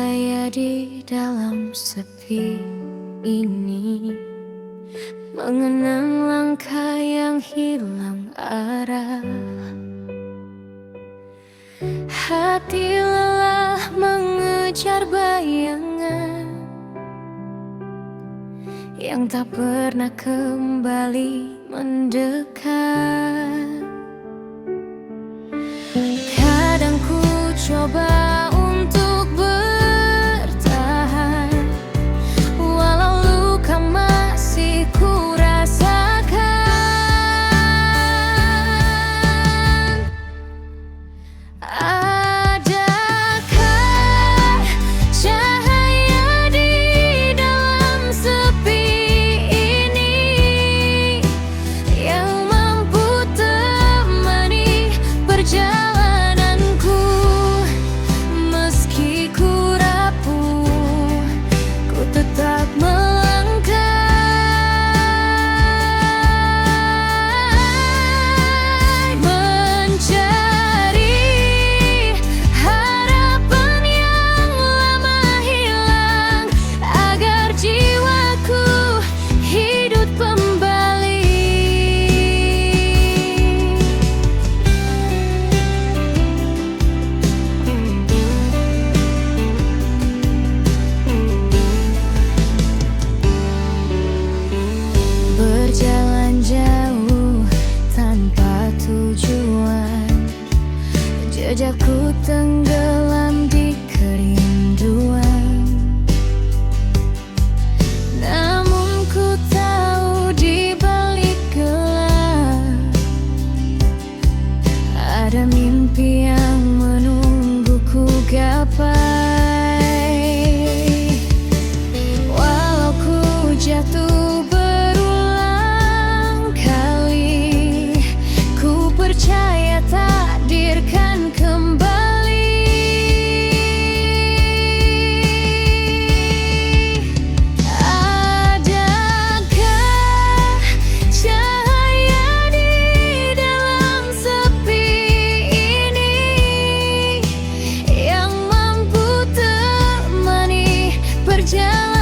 cahaya di dalam sepi ini, mengenang langkah yang hilang arah. Hati lelah mengejar bayangan yang tak pernah kembali mendekat. Kadang ku coba untuk bertahan, walau luka masih ku rasakan. Adakah cahaya di dalam sepi ini yang mampu temani perjalananku? Meski ku rapuh, ku tetap melangkah, mencari harapan yang lama hilang, agar jiwaku hidup kembali. Berjalan jauh tanpa tujuan, jejakku tenggelam di kerinduan. Namun ku tahu di balik gelap ada mimpi yang menungguku gapai. Walau ku jatuh berulang kali, ku percaya takdirkan kembali. Adakah cahaya di dalam sepi ini yang mampu temani perjalanan?